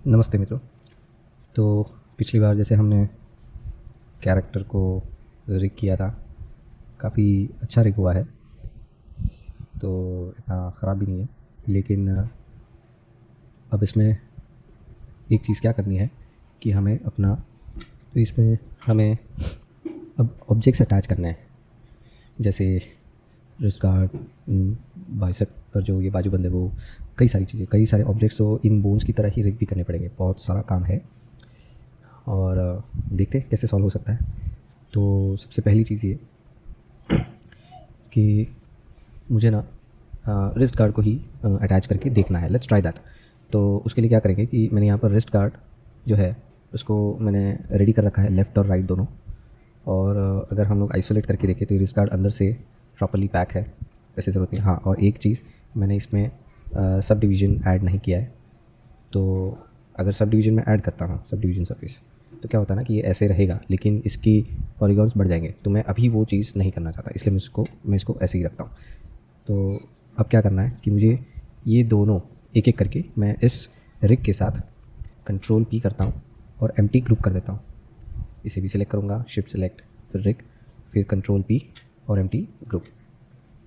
नमस्ते मित्रों। तो पिछली बार जैसे हमने कैरेक्टर को रिग किया था, काफ़ी अच्छा रिग हुआ है, तो इतना ख़राब भी नहीं है। लेकिन अब इसमें एक चीज़ क्या करनी है कि हमें अपना, तो इसमें हमें अब ऑब्जेक्ट्स अटैच करने हैं। जैसे रिस्ट गार्ड, बाइसेप पर जो ये बाजूबंद है, वो कई सारी चीज़ें, कई सारे ऑब्जेक्ट्स तो इन बोन्स की तरह ही रिग भी करने पड़ेंगे। बहुत सारा काम है और देखते हैं कैसे सॉल्व हो सकता है। तो सबसे पहली चीज़ ये कि मुझे ना रिस्ट गार्ड को ही अटैच करके देखना है। Let's try that. तो उसके लिए क्या करेंगे कि मैंने यहाँ पर रिस्ट गार्ड जो है उसको मैंने रेडी कर रखा है, लेफ़्ट और राइट दोनों। और अगर हम लोग आइसोलेट करके देखें तो ये रिस्ट गार्ड अंदर से प्रॉपर्ली पैक है, वैसे ज़रूरत नहीं। हाँ, और एक चीज़, मैंने इसमें सब डिवीज़न ऐड नहीं किया है। तो अगर सब डिवीज़न में ऐड करता हूँ, सब डिवीज़न सरफेस, तो क्या होता है ना कि ये ऐसे रहेगा लेकिन इसकी पॉलीगॉन्स बढ़ जाएंगे। तो मैं अभी वो चीज़ नहीं करना चाहता, इसलिए मैं इसको ऐसे ही रखता हूँ। तो अब क्या करना है कि मुझे ये दोनों एक एक करके मैं इस रिग के साथ कंट्रोल पी करता हूँ और एम्प्टी ग्रुप कर देता हूँ। इसे भी सिलेक्ट करूँगा, शिफ्ट सेलेक्ट, फिर रिग, फिर कंट्रोल पी और एम्प्टी ग्रुप।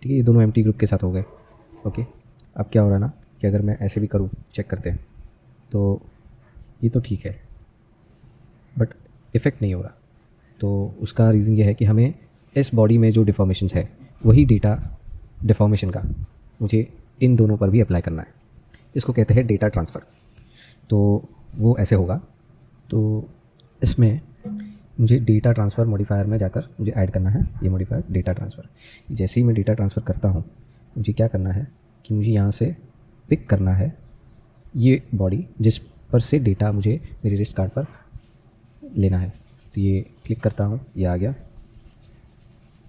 ठीक है, ये दोनों एम्प्टी ग्रुप के साथ हो गए। ओके, अब क्या हो रहा है ना कि अगर मैं ऐसे भी करूँ, चेक करते हैं, तो ये तो ठीक है बट इफ़ेक्ट नहीं हो रहा। तो उसका रीज़न ये है कि हमें इस बॉडी में जो डिफॉर्मेशंस है वही डेटा डिफॉर्मेशन का मुझे इन दोनों पर भी अप्लाई करना है। इसको कहते हैं डेटा ट्रांसफ़र। तो वो ऐसे होगा। तो इसमें मुझे डेटा ट्रांसफ़र मॉडिफायर में जाकर मुझे ऐड करना है ये मॉडिफायर डेटा ट्रांसफ़र। जैसे ही मैं डेटा ट्रांसफ़र करता हूँ, मुझे क्या करना है कि मुझे यहाँ से पिक करना है ये बॉडी जिस पर से डेटा मुझे मेरे रिस्ट कार्ड पर लेना है। तो ये क्लिक करता हूँ, ये आ गया।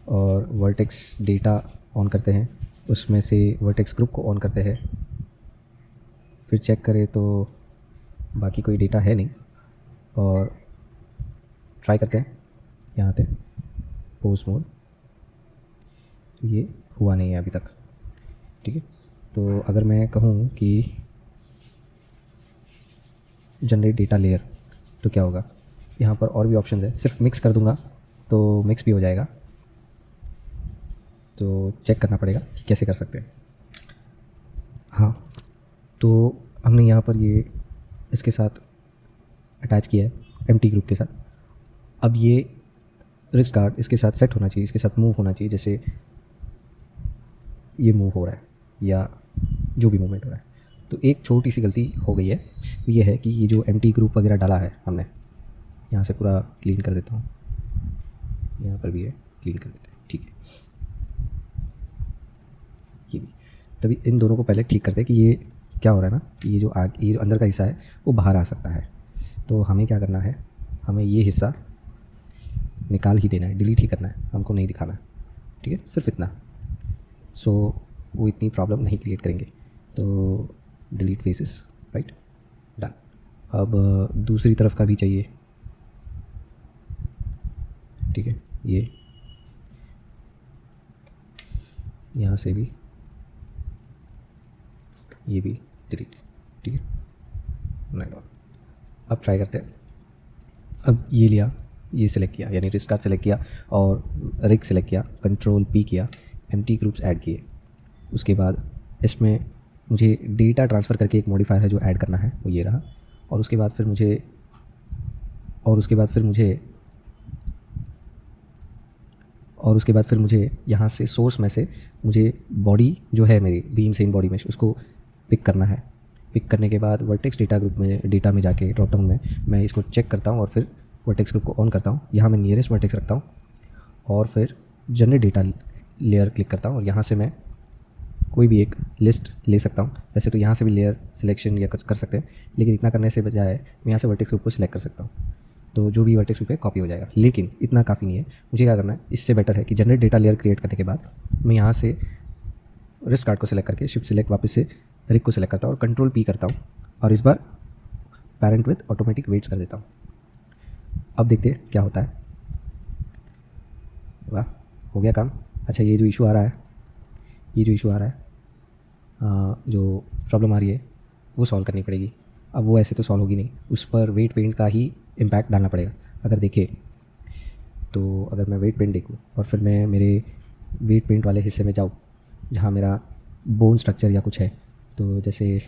और वर्टेक्स डेटा ऑन करते हैं, उसमें से वर्टेक्स ग्रुप को ऑन करते हैं। फिर चेक करें तो बाकी कोई डेटा है नहीं, और ट्राई करते हैं यहाँ पे पोस्ट मोड। तो ये हुआ नहीं है अभी तक। ठीक है, तो अगर मैं कहूँ कि जनरेट डेटा लेयर, तो क्या होगा, यहाँ पर और भी ऑप्शंस है। सिर्फ मिक्स कर दूँगा तो मिक्स भी हो जाएगा। तो चेक करना पड़ेगा कि कैसे कर सकते हैं। हाँ, तो हमने यहाँ पर ये इसके साथ अटैच किया है एम्प्टी ग्रुप के साथ। अब ये रिस्ट गार्ड इसके साथ सेट होना चाहिए, इसके साथ मूव होना चाहिए। जैसे ये मूव हो रहा है या जो भी मूवमेंट हो रहा है। तो एक छोटी सी गलती हो गई है, वो ये है कि ये जो एम्प्टी ग्रुप वगैरह डाला है हमने, यहाँ से पूरा क्लीन कर देता हूँ, यहाँ पर भी है, क्लीन कर देते हैं। ठीक है, ये भी। तभी इन दोनों को पहले ठीक करते हैं कि ये क्या हो रहा है ना, कि ये जो अंदर का हिस्सा है वो बाहर आ सकता है। तो हमें क्या करना है, हमें ये हिस्सा निकाल ही देना है, डिलीट ही करना है, हमको नहीं दिखाना। ठीक है, सिर्फ इतना। सो वो इतनी प्रॉब्लम नहीं क्रिएट करेंगे। तो डिलीट फेसेस, राइट, डन। अब दूसरी तरफ का भी चाहिए। ठीक है, ये यहाँ से भी, ये भी डिलीट। ठीक है, नहीं। अब ट्राई करते हैं। अब ये लिया, ये सिलेक्ट किया, यानी रिस्ट कार्ड सिलेक्ट किया और रिग सिलेक्ट किया, कंट्रोल पी किया, एम्प्टी ग्रुप्स ऐड किए। उसके बाद इसमें मुझे डेटा ट्रांसफ़र करके एक मॉडिफायर है जो ऐड करना है, वो ये रहा। और उसके बाद फिर मुझे यहाँ से सोर्स में से मुझे बॉडी जो है मेरी बीम सेम बॉडी में, उसको पिक करना है। पिक करने के बाद वर्टेक्स डेटा ग्रुप में, डेटा में जाके ड्रॉप डाउन में मैं इसको चेक करता हूँ और फिर वर्टेक्स ग्रुप को ऑन करता हूँ। यहाँ मैं नियरेस्ट वर्टेक्स रखता हूँ और फिर जनरेट डेटा लेयर क्लिक करता हूँ। और यहाँ से मैं कोई भी एक लिस्ट ले सकता हूँ। वैसे तो यहाँ से भी लेयर सिलेक्शन या कुछ कर सकते हैं, लेकिन इतना करने से बजाय मैं यहाँ से वर्टेक्स ग्रुप को सिलेक्ट कर सकता हूँ। तो जो भी वर्टेक्स ग्रुप है कॉपी हो जाएगा। लेकिन इतना काफ़ी नहीं है, मुझे क्या करना है, इससे बेटर है कि जनरेट डेटा लेयर क्रिएट करने के बाद मैं यहाँ से रिस्ट कार्ड को सिलेक्ट करके शिफ्ट सिलेक्ट, वापस से रिग को सिलेक्ट करता हूँ और कंट्रोल पी करता हूँ और इस बार पैरेंट विथ ऑटोमेटिक वेट्स कर देता हूँ। अब देखते हैं क्या होता है। वाह, हो गया काम। अच्छा, ये जो इशू आ रहा है, जो प्रॉब्लम आ रही है वो सॉल्व करनी पड़ेगी। अब वो ऐसे तो सॉल्व होगी नहीं, उस पर वेट पेंट का ही इम्पैक्ट डालना पड़ेगा। अगर देखें तो अगर मैं वेट पेंट देखूँ और फिर मैं मेरे वेट पेंट वाले हिस्से में जाऊँ जहाँ मेरा बोन स्ट्रक्चर या कुछ है, तो जैसे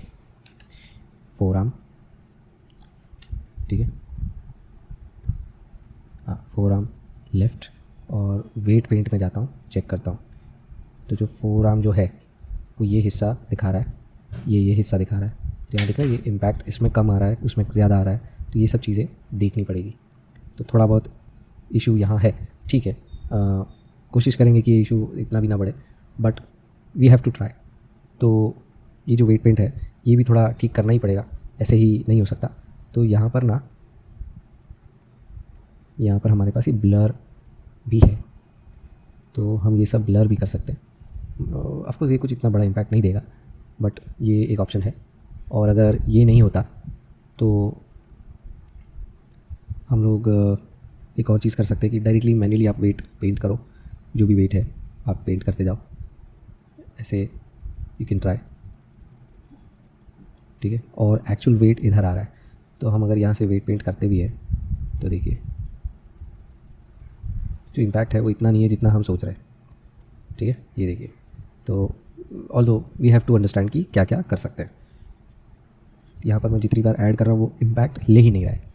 फोर आर्म, ठीक है, हाँ फोर आर्म लेफ़्ट, और वेट पेंट में जाता हूँ, चेक करता हूँ, तो जो फोर आर्म जो है वो ये हिस्सा दिखा रहा है, ये हिस्सा दिखा रहा है, तो यहाँ दिख रहा है ये इम्पैक्ट इसमें कम आ रहा है, उसमें ज़्यादा आ रहा है, तो ये सब चीज़ें देखनी पड़ेगी। तो थोड़ा बहुत इशू यहाँ है, ठीक है, कोशिश करेंगे कि ये इशू इतना भी ना बढ़े, but we have to try. तो ये जो वेट पेंट है ये भी थोड़ा ठीक करना ही पड़ेगा, ऐसे ही नहीं हो सकता। तो यहाँ पर ना, यहाँ पर हमारे पास ये ब्लर भी है, तो हम ये सब ब्लर भी कर सकते हैं। ऑफ कोर्स ये कुछ इतना बड़ा इम्पैक्ट नहीं देगा, बट ये एक ऑप्शन है। और अगर ये नहीं होता तो हम लोग एक और चीज़ कर सकते हैं कि डायरेक्टली मैन्युअली आप वेट पेंट करो, जो भी वेट है आप पेंट करते जाओ, ऐसे यू कैन ट्राई, ठीक है। और एक्चुअल वेट इधर आ रहा है, तो हम अगर यहाँ से वेट पेंट करते भी है तो देखिए जो इम्पैक्ट है वो इतना नहीं है जितना हम सोच रहे हैं, ठीक है, ये देखिए। तो although we have to understand कि क्या क्या कर सकते हैं। यहाँ पर मैं जितनी बार ऐड कर रहा हूँ वो इम्पैक्ट ले ही नहीं रहा है।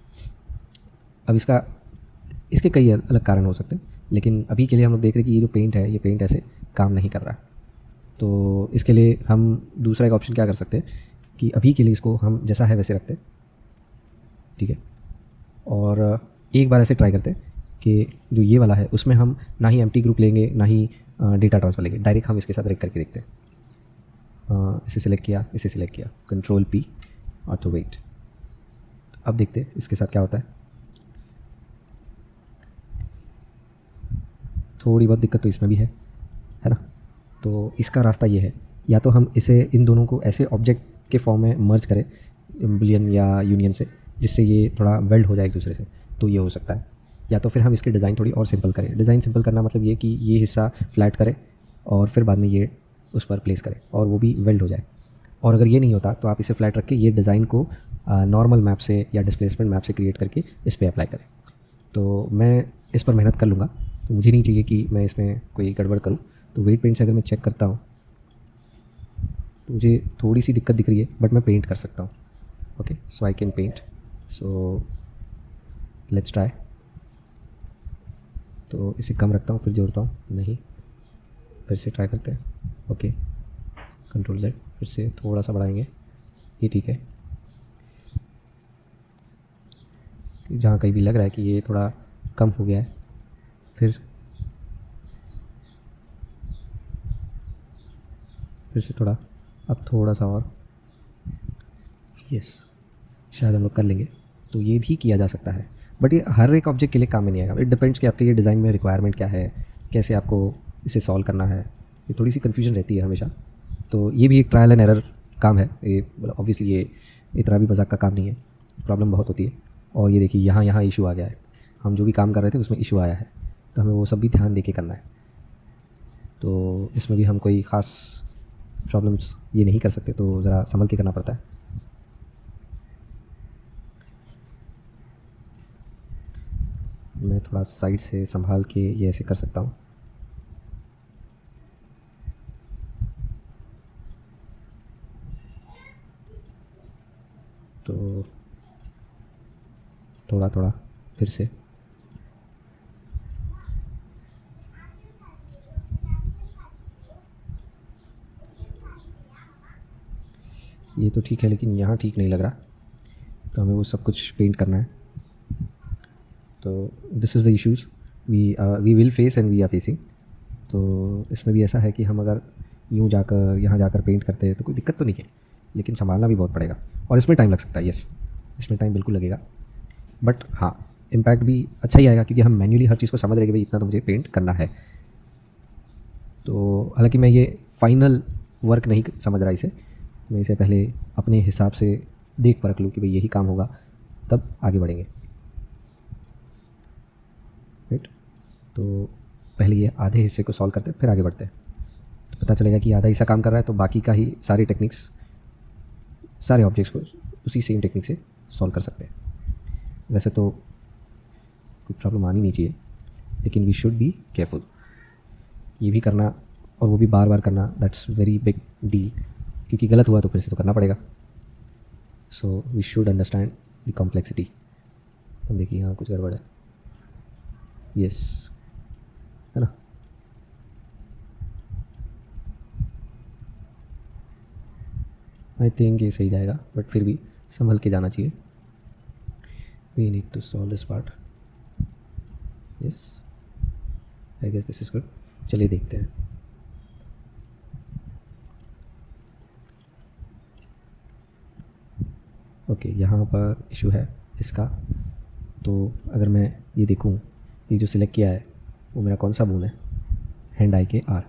अब इसके कई अलग कारण हो सकते हैं, लेकिन अभी के लिए हम लोग देख रहे हैं कि ये जो पेंट है ये पेंट ऐसे काम नहीं कर रहा है। तो इसके लिए हम दूसरा एक ऑप्शन क्या कर सकते हैं कि अभी के लिए इसको हम जैसा है वैसे रखते हैं, ठीक है, और एक बार ऐसे ट्राई करते हैं कि जो ये वाला है उसमें हम ना ही एम्प्टी ग्रुप लेंगे ना ही डेटा ट्रांसफर लेंगे, डायरेक्ट हम इसके साथ रेक करके देखते हैं। इसे सिलेक्ट किया, इसे सिलेक्ट किया, कंट्रोल P, ऑटो वेट। अब देखते हैं इसके साथ क्या होता है। थोड़ी बहुत दिक्कत तो इसमें भी है ना। तो इसका रास्ता ये है, या तो हम इसे इन दोनों को ऐसे ऑब्जेक्ट के फॉर्म में मर्ज करें बुलियन या यूनियन से, जिससे ये थोड़ा वेल्ड हो जाए एक दूसरे से, तो ये हो सकता है। या तो फिर हम इसकी डिज़ाइन थोड़ी और सिंपल करें। डिज़ाइन सिंपल करना मतलब ये कि ये हिस्सा फ्लैट करें और फिर बाद में ये उस पर प्लेस करें और वो भी वेल्ड हो जाए। और अगर ये नहीं होता तो आप इसे फ्लैट रख के ये डिज़ाइन को नॉर्मल मैप से या डिस्प्लेसमेंट मैप से क्रिएट करके इस पर अप्लाई करें। तो मैं इस पर मेहनत कर लूँगा, तो मुझे नहीं चाहिए कि मैं इसमें कोई गड़बड़ करूँ। तो वेट पेंट से अगर मैं चेक करता हूँ तो मुझे थोड़ी सी दिक्कत दिख रही है, बट मैं पेंट कर सकता हूँ। Okay, so I can paint, so let's try. तो इसे कम रखता हूँ, फिर जोड़ता हूँ, नहीं, फिर से ट्राई करते हैं। ओके, कंट्रोल Z, फिर से थोड़ा सा बढ़ाएंगे, ये ठीक है। जहाँ कहीं भी लग रहा है कि ये थोड़ा कम हो गया है, फिर से थोड़ा, अब थोड़ा सा और, यस, शायद हम लोग कर लेंगे। तो ये भी किया जा सकता है, बट ये हर एक ऑब्जेक्ट के लिए काम में नहीं आएगा। इट डिपेंड्स कि आपके ये डिज़ाइन में रिक्वायरमेंट क्या है, कैसे आपको इसे सॉल्व करना है। ये थोड़ी सी कन्फ्यूजन रहती है हमेशा। तो ये भी एक ट्रायल एंड एरर काम है। ये ऑब्वियसली ये इतना भी मजाक का काम नहीं है, प्रॉब्लम बहुत होती है। और ये देखिए यहाँ इशू आ गया है, हम जो भी काम कर रहे थे उसमें इशू आया है, तो हमें वो सब भी ध्यान दे के करना है। तो इसमें भी हम कोई ख़ास प्रॉब्लम्स ये नहीं कर सकते, तो ज़रा संभल के करना पड़ता है। मैं थोड़ा साइड से संभाल के ये ऐसे कर सकता हूँ। तो थोड़ा थोड़ा फिर से, ये तो ठीक है, लेकिन यहाँ ठीक नहीं लग रहा, तो हमें वो सब कुछ पेंट करना है। तो this is the issues we will face and we are facing. तो इसमें भी ऐसा है कि हम अगर यूँ जाकर यहाँ जाकर पेंट करते हैं तो कोई दिक्कत तो नहीं है, लेकिन संभालना भी बहुत पड़ेगा और इसमें टाइम लग सकता है। यस, इसमें टाइम बिल्कुल लगेगा, बट हाँ इम्पैक्ट भी अच्छा ही आएगा, क्योंकि हम मैन्युअली हर चीज़ को समझ रहे कि भाई इतना तो मुझे पेंट करना है। तो हालांकि मैं ये फाइनल वर्क नहीं समझ रहा इसे, मैं इसे पहले अपने हिसाब से देख परख लूँ कि भाई यही काम होगा, तब आगे बढ़ेंगे। राइट, तो पहले ये आधे हिस्से को सॉल्व करते हैं, फिर आगे बढ़ते हैं। तो पता चलेगा कि आधा हिस्सा काम कर रहा है, तो बाकी का ही सारी टेक्निक्स, सारे ऑब्जेक्ट्स को उसी सेम टेक्निक से सॉल्व कर सकते हैं। वैसे तो कोई प्रॉब्लम आनी नहीं चाहिए, लेकिन वी शुड बी केयरफुल। ये भी करना और वो भी बार बार करना, दैट्स वेरी बिग डील, क्योंकि गलत हुआ तो फिर से तो करना पड़ेगा। So we should understand the complexity. हम देखिए यहाँ कुछ गड़बड़ है, यस, है ना। आई थिंक ये सही जाएगा, बट फिर भी संभल के जाना चाहिए। We need to solve this part, yes, I guess this is good. चलिए देखते हैं। ओके, यहाँ पर इशू है इसका। तो अगर मैं ये देखूँ, ये जो सिलेक्ट किया है वो मेरा कौन सा बोन है, हैंड आई के आर।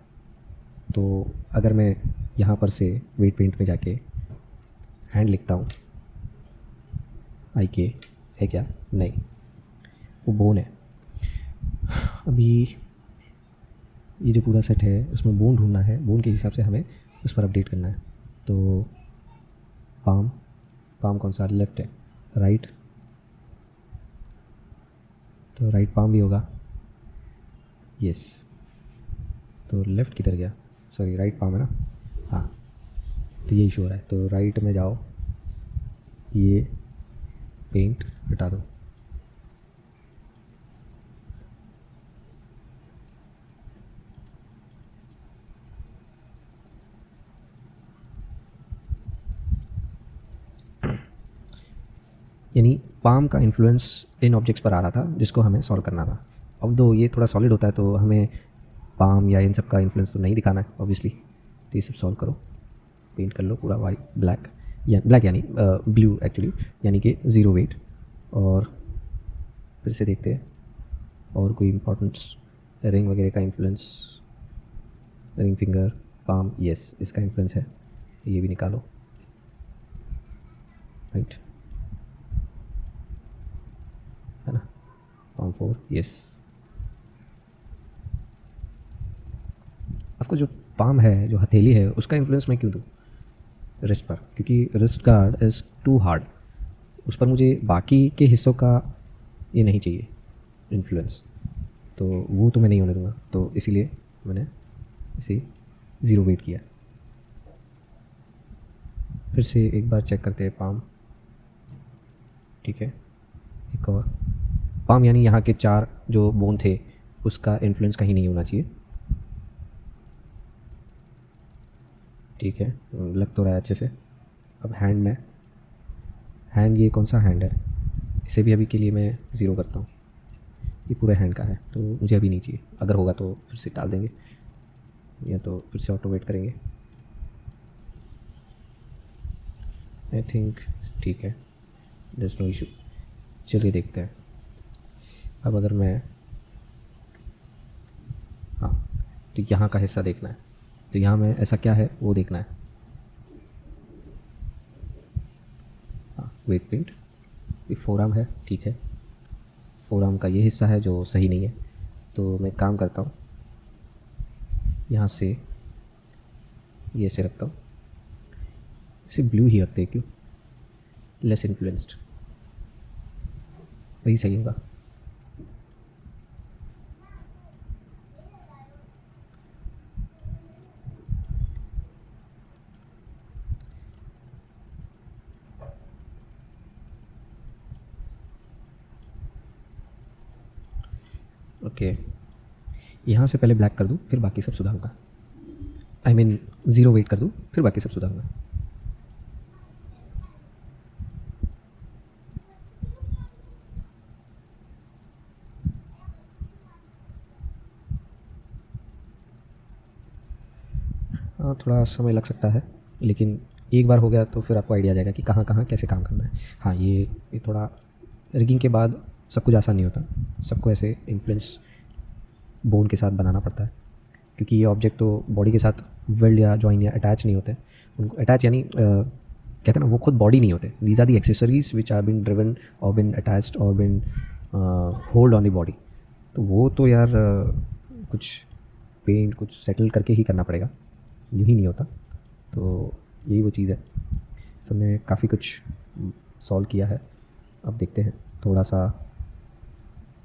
तो अगर मैं यहाँ पर से वेट पेंट में जाके हैंड लिखता हूँ, आई के है क्या, नहीं, वो बोन है। अभी ये जो पूरा सेट है उसमें बोन ढूंढना है, बोन के हिसाब से हमें उस पर अपडेट करना है। तो पाम कौन सा, लेफ्ट है, राइट, तो राइट पाम भी होगा, यस। तो लेफ़्ट किधर गया, सॉरी राइट पाम है ना, हाँ। तो ये इशू हो रहा है, तो राइट में जाओ, ये पेंट हटा दो, यानी पाम का इन्फ्लुएंस इन ऑब्जेक्ट्स पर आ रहा था जिसको हमें सॉल्व करना था। अब दो ये थोड़ा सॉलिड होता है तो हमें पाम या इन सब का इन्फ्लुएंस तो नहीं दिखाना है ऑब्वियसली। तो ये सब सॉल्व करो, पेंट कर लो पूरा वाइट, ब्लैक, या ब्लैक यानी ब्लू एक्चुअली, यानी कि ज़ीरो वेट। और फिर से देखते हैं और कोई इम्पोर्टेंट्स, रिंग वगैरह का influence, ring finger, palm, yes, इसका इन्फ्लुएंस है, ये भी निकालो, राइट, है ना, पाम 4, यस। आपको जो पाम है, जो हथेली है, उसका इन्फ्लुएंस मैं क्यों दूँ रिस्ट पर, क्योंकि wrist guard is too hard, उस पर मुझे बाकी के हिस्सों का ये नहीं चाहिए इन्फ्लुएंस, तो वो तो मैं नहीं होने दूंगा। तो इसीलिए मैंने इसे ज़ीरो वेट किया। फिर से एक बार चेक करते हैं पाम, ठीक है, एक और पाम, यानी यहाँ के 4 जो बोन थे उसका इन्फ्लुएंस कहीं नहीं होना चाहिए, ठीक है, लग तो रहा है अच्छे से। अब हैंड में, हैंड ये कौन सा हैंड है, इसे भी अभी के लिए मैं ज़ीरो करता हूँ, ये पूरे हैंड का है तो मुझे अभी नहीं चाहिए, अगर होगा तो फिर से डाल देंगे या तो फिर से ऑटो वेट करेंगे। आई थिंक ठीक है, देयर इज़ नो इशू। चलिए देखते हैं। अब अगर मैं, हाँ, तो यहाँ का हिस्सा देखना है, तो यहाँ में ऐसा क्या है वो देखना है, हाँ, वेट पेंट, ये फोरआर्म है, ठीक है, फोरआर्म का ये हिस्सा है जो सही नहीं है। तो मैं काम करता हूँ, यहाँ से ये ऐसे रखता हूँ, इसे ब्लू ही रखते हैं, क्यों, लेस इन्फ्लुएंस्ड, वही सही होगा। ओके, यहाँ से पहले ब्लैक कर दूँ फिर बाकी सब सुधारूँगा, आई मीन ज़ीरो वेट कर दूँ फिर बाकी सब सुधारूँगा। हाँ, थोड़ा समय लग सकता है, लेकिन एक बार हो गया तो फिर आपको आइडिया आ जाएगा कि कहाँ कहाँ कैसे काम करना है। हाँ, ये थोड़ा रिगिंग के बाद सब कुछ आसान नहीं होता, सबको ऐसे इन्फ्लुएंस बोन के साथ बनाना पड़ता है, क्योंकि ये ऑब्जेक्ट तो बॉडी के साथ वेल्ड या जॉइन या अटैच नहीं होते। उनको अटैच यानी कहते हैं ना, वो खुद बॉडी नहीं होते, these are the accessories which are been driven और बिन अटैच्ड और been hold on the body. तो वो तो यार कुछ पेंट कुछ सेटल करके ही करना पड़ेगा, यूँ ही नहीं होता। तो यही वो चीज़ है, सबने काफ़ी कुछ सॉल्व किया है। अब देखते हैं, थोड़ा सा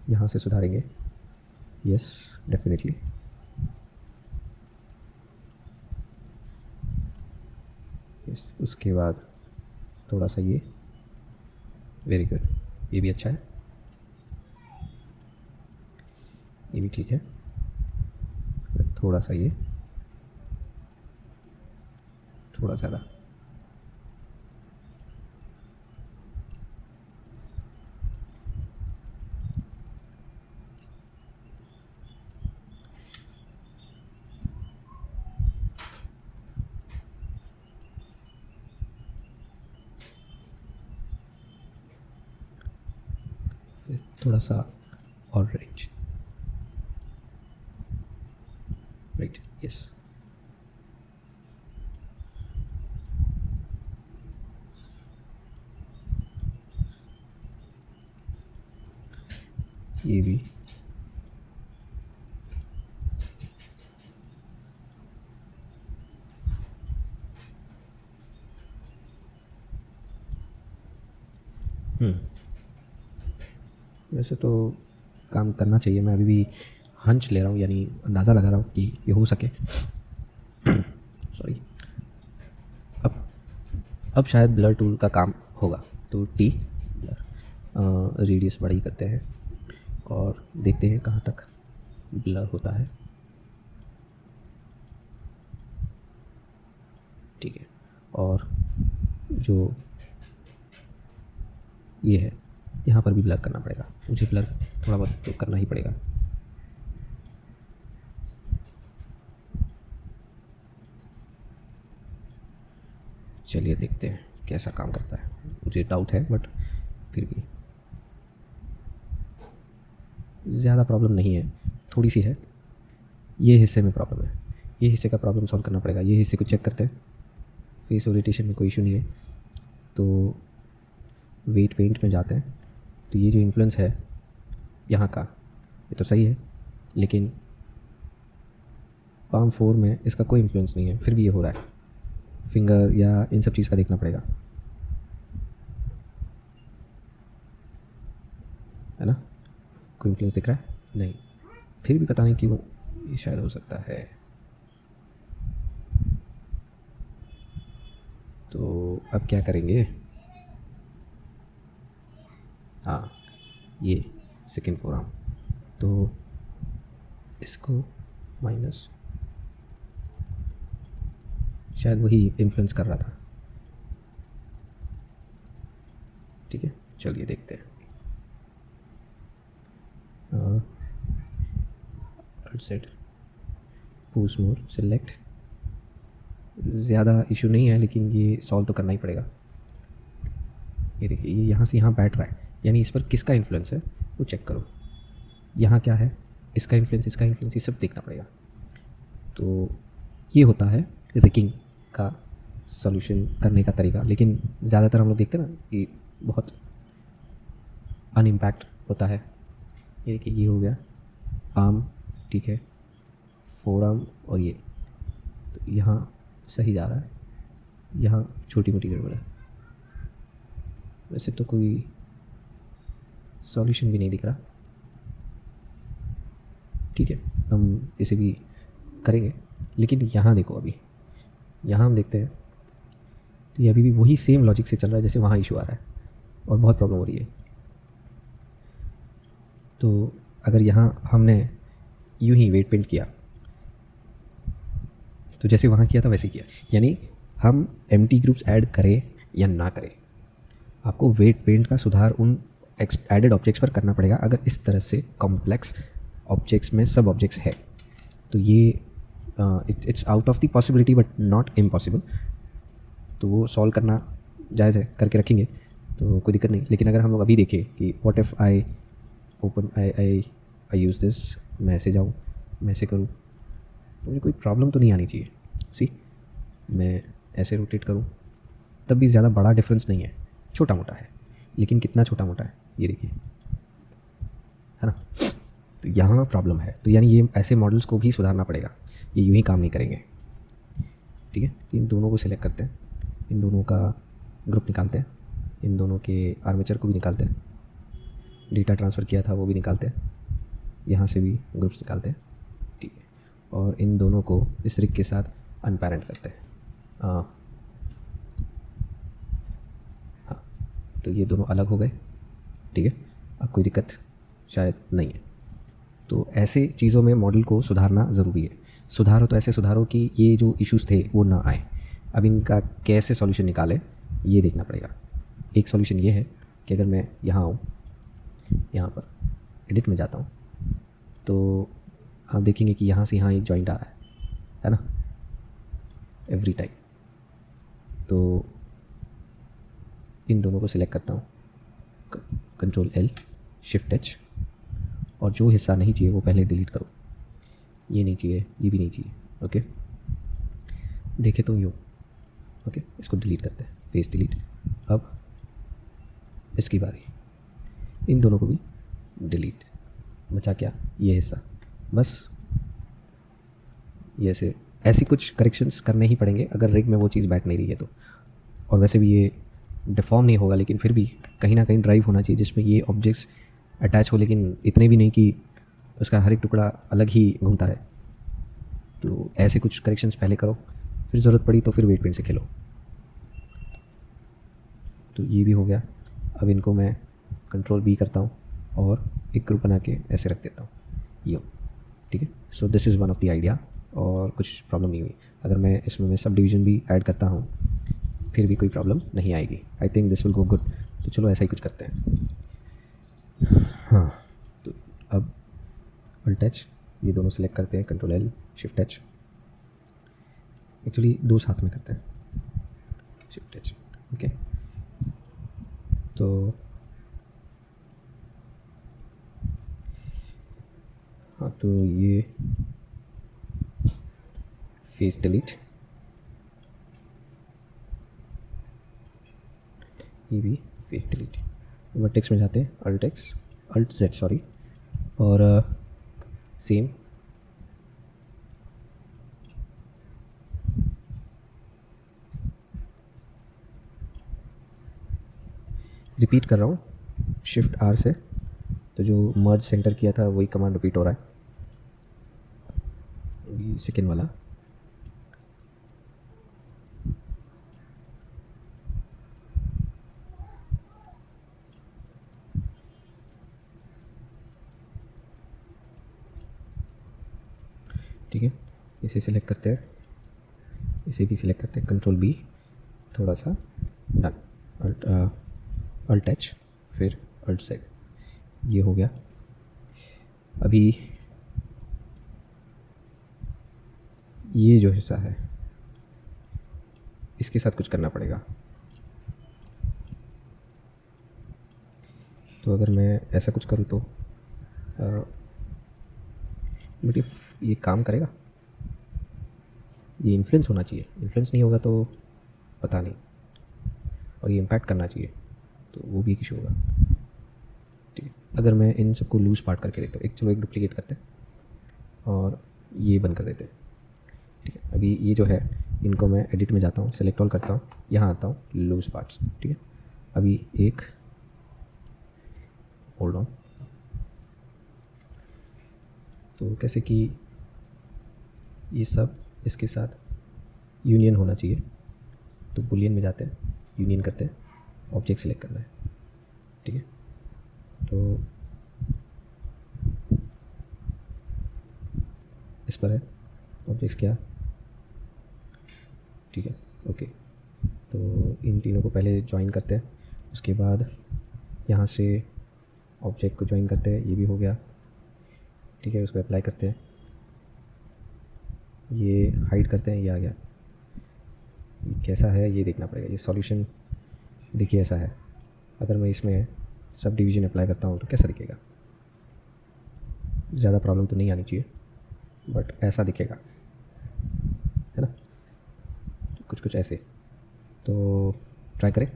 यहाँ से सुधारेंगे। Yes, definitely. यस, उसके बाद थोड़ा सा ये, वेरी गुड, ये भी अच्छा है, ये भी ठीक है। थोड़ा सा ये, थोड़ा ज़्यादा, फिर थोड़ा सा ऑरेंज, राइट, यस। ये भी, वैसे तो काम करना चाहिए। मैं अभी भी हंच ले रहा हूँ, यानी अंदाज़ा लगा रहा हूँ कि ये हो सके। सॉरी। अब शायद ब्लर टूल का काम होगा। तो टी ब्लर, रेडियस बड़ा ही करते हैं और देखते हैं कहाँ तक ब्लर होता है। ठीक है, और जो ये है, यहाँ पर भी ब्लर करना पड़ेगा मुझे। ब्लर थोड़ा बहुत तो करना ही पड़ेगा। चलिए देखते हैं कैसा काम करता है। मुझे डाउट है, बट फिर भी ज़्यादा प्रॉब्लम नहीं है, थोड़ी सी है। ये हिस्से में प्रॉब्लम है, ये हिस्से का प्रॉब्लम सॉल्व करना पड़ेगा। ये हिस्से को चेक करते हैं। फेस ओरिएंटेशन में कोई इशू नहीं है, तो वेट पेंट में जाते हैं। तो ये जो इन्फ्लुएंस है यहाँ का, ये तो सही है, लेकिन पाम 4 में इसका कोई इन्फ्लुएंस नहीं है, फिर भी ये हो रहा है। फिंगर या इन सब चीज़ का देखना पड़ेगा, है ना। कोई इन्फ्लुएंस दिख रहा है? नहीं, फिर भी पता नहीं क्यों, ये शायद हो सकता है। तो अब क्या करेंगे? हाँ, ये सेकेंड फोरआर्म, तो इसको माइनस, शायद वही इन्फ्लुएंस कर रहा था। ठीक है, चलिए देखते हैं। सेट पूस मोर सेलेक्ट, ज़्यादा इशू नहीं है, लेकिन ये सॉल्व तो करना ही पड़ेगा। ये देखिए, ये यहाँ से यहाँ बैठ रहा है, यानी इस पर किसका इन्फ्लुएंस है वो चेक करो। यहाँ क्या है, इसका इन्फ्लुएंस, इसका इन्फ्लुएंस, ये सब देखना पड़ेगा। तो ये होता है रिकिंग का सॉल्यूशन करने का तरीका। लेकिन ज़्यादातर हम लोग देखते हैं ना कि बहुत अनइम्पैक्ट होता है। ये देखिए, ये हो गया आर्म, ठीक है, फोरआर्म, और ये तो यहाँ सही जा रहा है, यहाँ छोटी मोटी गड़बड़ है। वैसे तो कोई सॉल्यूशन भी नहीं दिख रहा। ठीक है, हम इसे भी करेंगे, लेकिन यहाँ देखो, अभी यहाँ हम देखते हैं तो ये अभी भी वही सेम लॉजिक से चल रहा है जैसे वहाँ इशू आ रहा है, और बहुत प्रॉब्लम हो रही है। तो अगर यहाँ हमने यूं ही वेट पेंट किया, तो जैसे वहाँ किया था वैसे किया, यानी हम एम्प्टी ग्रुप्स ऐड करें या ना करें, आपको वेट पेंट का सुधार उन एडेड ऑब्जेक्ट्स पर करना पड़ेगा। अगर इस तरह से कॉम्प्लेक्स ऑब्जेक्ट्स में सब ऑब्जेक्ट्स है, तो ये it's out of the possibility but not impossible. तो वो सॉल्व करना जायज़ है, करके रखेंगे तो कोई दिक्कत नहीं। लेकिन अगर हम लोग अभी देखें कि what if I open I use this, मैं ऐसे जाऊँ, मैं ऐसे करूँ, तो मुझे कोई प्रॉब्लम तो नहीं आनी चाहिए। सी, मैं ऐसे रोटेट करूँ तब भी ज़्यादा बड़ा डिफरेंस नहीं है, छोटा मोटा है, लेकिन कितना छोटा मोटा है ये देखिए, है ना। तो यहाँ प्रॉब्लम है। तो यानी ये ऐसे मॉडल्स को भी सुधारना पड़ेगा, ये यूँ ही काम नहीं करेंगे। ठीक है, इन दोनों को सिलेक्ट करते हैं, इन दोनों का ग्रुप निकालते हैं, इन दोनों के आर्मेचर को भी निकालते हैं, डेटा ट्रांसफ़र किया था वो भी निकालते हैं, यहाँ से भी ग्रुप्स निकालते हैं, ठीक है। और इन दोनों को इस रिग के साथ अनपैरेंट करते हैं। हाँ, तो ये दोनों अलग हो गए, ठीक है। अब कोई दिक्कत शायद नहीं है। तो ऐसे चीज़ों में मॉडल को सुधारना ज़रूरी है। सुधारो तो ऐसे सुधारो कि ये जो इश्यूज़ थे वो ना आए। अब इनका कैसे सॉल्यूशन निकालें ये देखना पड़ेगा। एक सॉल्यूशन ये है कि अगर मैं यहाँ आऊँ, यहाँ पर एडिट में जाता हूँ, तो आप देखेंगे कि यहाँ से यहाँ एक जॉइंट आ रहा है ना, एवरी टाइम। तो इन दोनों को सिलेक्ट करता हूँ, कंट्रोल L शिफ्ट H, और जो हिस्सा नहीं चाहिए वो पहले डिलीट करो। ये नहीं चाहिए, ये भी नहीं चाहिए, ओके। देखे तो यूँ, ओके। इसको डिलीट करते हैं, फेस डिलीट। अब इसकी बारी, इन दोनों को भी डिलीट। बचा क्या, ये हिस्सा, बस। ये ऐसी कुछ करेक्शंस करने ही पड़ेंगे अगर रिग में वो चीज़ बैठ नहीं रही है तो। और वैसे भी ये डिफॉर्म नहीं होगा, लेकिन फिर भी कहीं ना कहीं ड्राइव होना चाहिए जिसमें ये ऑब्जेक्ट्स अटैच हो, लेकिन इतने भी नहीं कि उसका हर एक टुकड़ा अलग ही घूमता रहे। तो ऐसे कुछ करेक्शंस पहले करो, फिर ज़रूरत पड़ी तो फिर वेट पेंट से खेलो। तो ये भी हो गया। अब इनको मैं कंट्रोल B करता हूँ और एक ग्रुप बना के ऐसे रख देता हूँ, यूँ, ठीक है। So this is one of the idea, और कुछ प्रॉब्लम नहीं हुई। अगर मैं इसमें मैं सब डिवीज़न भी ऐड करता हूँ फिर भी कोई प्रॉब्लम नहीं आएगी। I think this will go good. तो चलो ऐसा ही कुछ करते हैं। हाँ, तो अब Alt H, ये दोनों सेलेक्ट करते हैं, control L shift H। Actually दो साथ में करते हैं, शिफ्ट H, ओके। तो हाँ, तो ये फेस डिलीट, ये भी फेस डिलीट। वर्टेक्स में जाते हैं, Alt Z सॉरी, और सेम रिपीट कर रहा हूँ शिफ्ट R से। तो जो मर्ज सेंटर किया था वही कमांड रिपीट हो रहा है, सेकेंड वाला। ठीक है, इसे सिलेक्ट करते हैं, इसे भी सिलेक्ट करते हैं, कंट्रोल B, थोड़ा सा डन, Alt H, फिर Alt Z। ये हो गया। अभी ये जो हिस्सा है इसके साथ कुछ करना पड़ेगा। तो अगर मैं ऐसा कुछ करूँ तो बट इफ ये काम करेगा, ये इन्फ्लुएंस होना चाहिए। इन्फ्लुएंस नहीं होगा तो पता नहीं, और ये इम्पैक्ट करना चाहिए तो वो भी एक इशू होगा, ठीक है। अगर मैं इन सबको लूज पार्ट करके देता हूँ, चलो एक डुप्लीकेट करते हैं और ये बंद कर देते हैं, ठीक है। अभी ये जो है इनको मैं एडिट में जाता हूँ, सेलेक्ट ऑल करता हूँ, यहाँ आता हूँ लूज पार्ट्स, ठीक है। अभी एक होल्ड ऑन, तो कैसे कि ये सब इसके साथ यूनियन होना चाहिए। तो बुलियन में जाते हैं, यूनियन करते हैं, ऑब्जेक्ट सेलेक्ट करना है, ठीक है। तो इस पर है ऑब्जेक्ट्स क्या, ठीक है, ओके। तो इन तीनों को पहले ज्वाइन करते हैं, उसके बाद यहाँ से ऑब्जेक्ट को ज्वाइन करते हैं, ये भी हो गया, ठीक है। उसको अप्लाई करते हैं, ये हाइड करते हैं, ये आ गया। ये कैसा है ये देखना पड़ेगा। ये सॉल्यूशन देखिए ऐसा है। अगर मैं इसमें सब डिवीज़न अप्लाई करता हूँ तो कैसा दिखेगा, ज़्यादा प्रॉब्लम तो नहीं आनी चाहिए, बट ऐसा दिखेगा, है ना, कुछ कुछ ऐसे। तो ट्राई करें,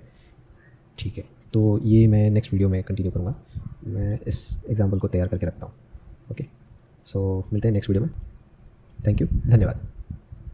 ठीक है। तो ये मैं नेक्स्ट वीडियो में कंटिन्यू करूँगा। मैं इस एग्जांपल को तैयार करके रखता हूँ, ओके। सो मिलते हैं नेक्स्ट वीडियो में। थैंक यू, धन्यवाद।